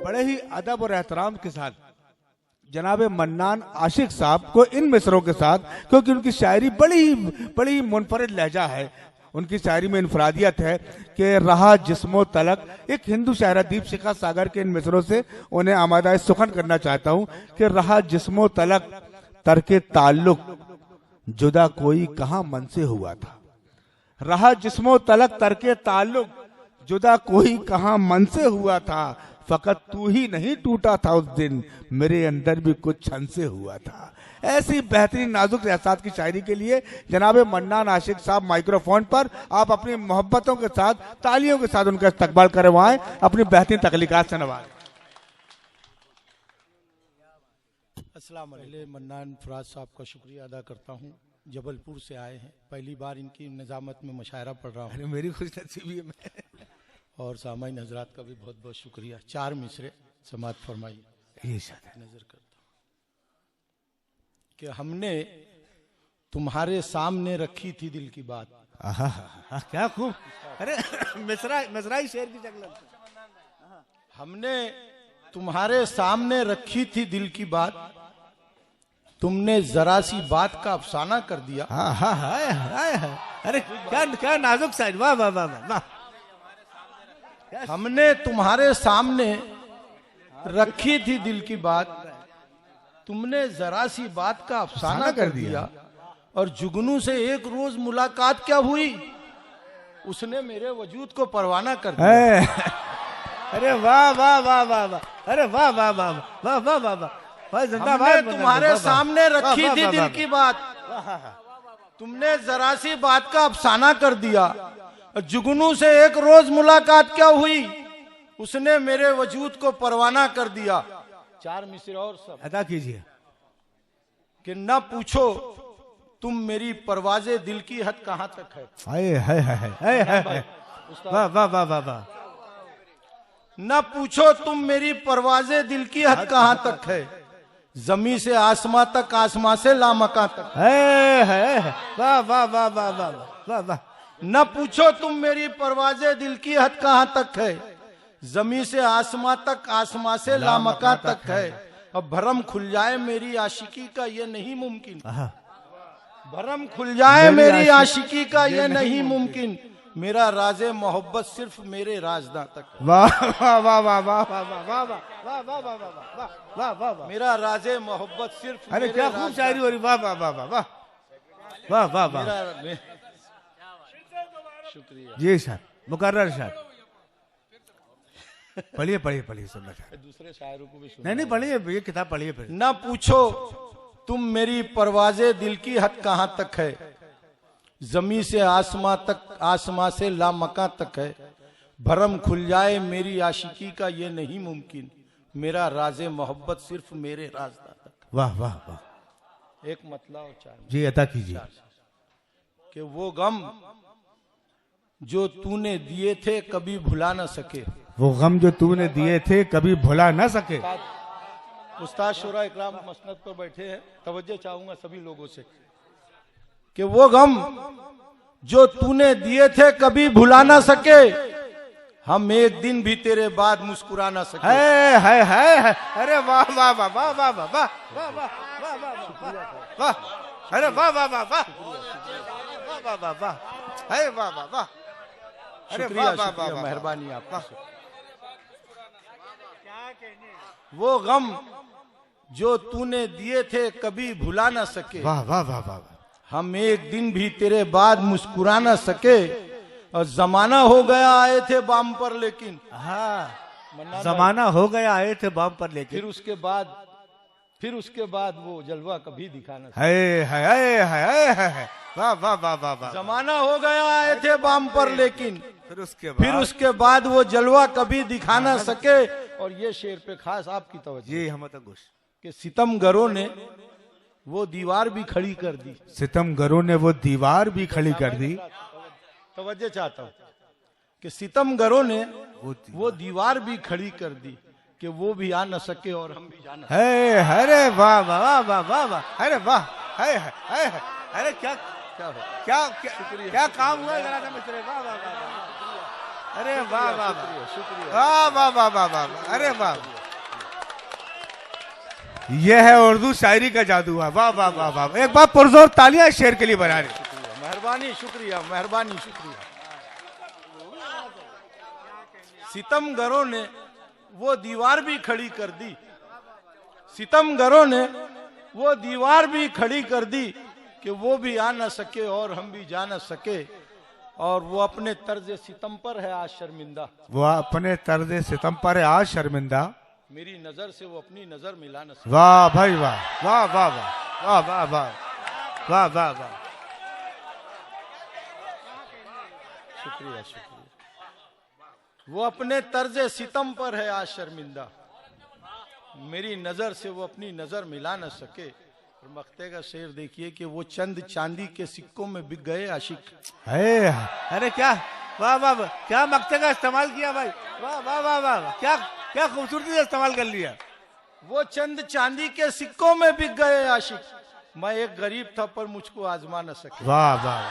बड़े ही अदब और एहतराम के साथ जनाब मन्नान आशिक साहब को इन मिसरों के साथ, क्योंकि उनकी शायरी बड़ी ही मुनफरिद लहजा है, उनकी शायरी में इनफरादियत है कि रहा जिस्मो तलक, एक हिंदू शायर दीप शिखा सागर के इन मिसरों से उन्हें आमादा सुखन करना चाहता हूं कि रहा जिस्मो तलक तरके ताल्लुक, जुदा कोई कहां मन से हुआ था। रहा जिस्मो तलक तरके ताल्लुक, जुदा कोई कहां मन से हुआ था। फकत तू ही नहीं टूटा था उस दिन, मेरे अंदर भी कुछ छन से हुआ था। ऐसी बेहतरीन नाजुक एहसास की शायरी के लिए जनाब मन्नान आशिक साहब माइक्रोफोन पर, आप अपनी मोहब्बतों के साथ, तालियों के साथ उनका इस्तकबाल करवाएं, अपनी बेहतरीन तख्लीकात से नवाजें। अस्सलाम वालेकुम। मन्नान फराज साहब का शुक्रिया अदा करता हूँ, जबलपुर से आए हैं, पहली बार इनकी निजामत में मुशायरा पढ़ रहा हूँ। मेरी खुशनसीबी है। और सामाइन हजरात का भी बहुत बहुत शुक्रिया। 4 मिसरे समात फरमाइए। नजर करता हूँ कि हमने तुम्हारे सामने रखी थी दिल की बात। क्या खूब, अरे मिसरा ही शेर की शक्ल। हमने तुम्हारे सामने रखी थी दिल की बात, तुमने जरा सी बात का अफसाना कर दिया। अरे क्या नाजुक साइड, वाह वाह वाह वाह। हमने तुम्हारे सामने रखी थी दिल की बात, तुमने जरा सी बात का अफसाना कर दिया। और जुगनू से एक रोज मुलाकात क्या हुई, उसने मेरे वजूद को परवाना कर दिया। अरे वाह वाह वाह वाह वाह, अरे वाह वाह वाह वाह वाह वाह वाह। हमने तुम्हारे सामने रखी थी दिल की बात, तुमने जरा सी बात का अफसाना कर दिया। जुगनू से एक रोज मुलाकात क्या हुई, उसने मेरे वजूद को परवाना कर दिया। 4 मिसरे और सब अदा कीजिए कि न पूछो तुम मेरी परवाज़े दिल की हद कहां तक है। वाह वाह वाह वाह वाह। न पूछो तुम मेरी परवाज़े दिल की हद कहां तक है, जमी से आसमां तक, आसमां से लामकां तक। वाह वाह वाह वाह वाह वाह। न पूछो तुम मेरी परवाज़े दिल की हद कहां तक है, जमी से आसमां तक, आसमां से लामकां तक है। अब भरम खुल जाए मेरी आशिकी का ये नहीं मुमकिन, भरम खुल जाए मेरी आशिकी का ये नहीं मुमकिन, मेरा राज़े मोहब्बत सिर्फ मेरे राजदा तक। वाह वाह वाह वाह वाह वाह वाह वाह वाह वाह वाह वाह वाह। मेरा राज़े मोहब्बत सिर्फ, अरे क्या खूब शायरी हो रही। वाह वाह वाह वाह वाह वाह वाह। शुक्रिया जी सर, मुकर्रर सर। पढ़िए पढ़िए पढ़िए, सुनना चाहिए। दूसरे शायरों को भी सुना। नहीं पढ़िए, ये किताब पढ़िए फिर। ना पूछो तुम मेरी परवाज़े दिल की हद कहां तक है, जमी से आसमां तक, आसमां से लामकां तक है। भरम खुल जाए मेरी आशिकी का ये नहीं मुमकिन, मेरा राज़े मोहब्बत सिर्फ मेरे राज़दा तक। वाह वाह वाह। एक मतला और 4 जी अता कीजिए कि वो गम जो तूने दिए थे कभी भुला न सके, वो गम जो तूने दिए थे कभी भुला न सके। उस्ताद शुरा इकराम मसनद पर बैठे हैं, तवज्जो चाहूंगा सभी लोगों से कि वो गम जो तूने दिए थे कभी भुला ना सके, हम एक दिन भी तेरे बाद मुस्कुरा ना सके। है। अरे वाह वाह वाह वाह वाह वाह वाह वाह वाह वाह वाह। अरे वाह वाह वाह वाह वाह वाह वाह। है वाह वाह वाह। शुक्रिया शुक्रिया, मेहरबानी आपका। वो गम जो तूने दिए थे कभी भुला ना सके, वाह वाह वाह वाह। हम एक दिन भी तेरे बाद मुस्कुरा ना सके। और जमाना हो गया आए थे बाम पर लेकिन, हाँ जमाना हो गया आए थे बाम पर लेकिन, फिर उसके बाद वो जलवा कभी दिखाना। है। वाह वाह वाह वाह वाह। जमाना हो गया आए थे बाम पर लेकिन, फिर उसके बाद वो जलवा कभी दिखा ना सके। और ये शेर पे खास आपकी तवज्जो। जी हम खुश कि सितमगरों ने वो दीवार भी खड़ी कर दी, सितमगरों ने वो दीवार भी खड़ी कर दी। तवज्जो चाहता हूँ कि सितमगरों ने वो दीवार भी खड़ी कर दी कि वो भी आ न सके और हम भी जाना। है अरे वाह वाह वाह वाह वाह। अरे वाह है। अरे क्या क्या क्या क्या काम हुआ जरा सा मिस्र। वाह वाह वाह। अरे वाह वाह, शुक्रिया वाह वाह वाह वाह वाह। अरे वाह। यह है उर्दू शायरी का जादू है। वाह वाह वाह वाह, एक बार पुरजोर तालियां शेर के लिए बना रहे। मेहरबानी, शुक्रिया, मेहरबानी, शुक्रिया। सितमगरों ने वो दीवार भी खड़ी कर दी, सितमगरों ने वो दीवार भी खड़ी कर दी कि वो भी आ न सके और हम भी जा न सके, और वो अपने तर्ज सितम पर है आज शर्मिंदा। वो अपने तर्ज सितम पर है आज शर्मिंदा, मेरी नजर से वो अपनी नजर मिला न सके। वाह भाई वाह, वाह वाह वाह, वाह वाह वाह, वाह वाह वाह, शुक्रिया, शुक्रिया। वो अपने तर्ज सितम पर है आज शर्मिंदा, मेरी नजर से वो अपनी नजर मिला न सके। और मक्ते का शेर देखिए कि वो चंद चांदी के सिक्कों में बिक गए आशिक। है, अरे क्या, वाह वाह वाह, क्या मक्ते का इस्तेमाल किया भाई, वाह वाह वाह वाह, क्या क्या खूबसूरती से इस्तेमाल कर लिया। वो चंद चांदी के सिक्कों में बिक गए आशिक, मैं एक गरीब था पर मुझको आजमा न सके। वाह वाह,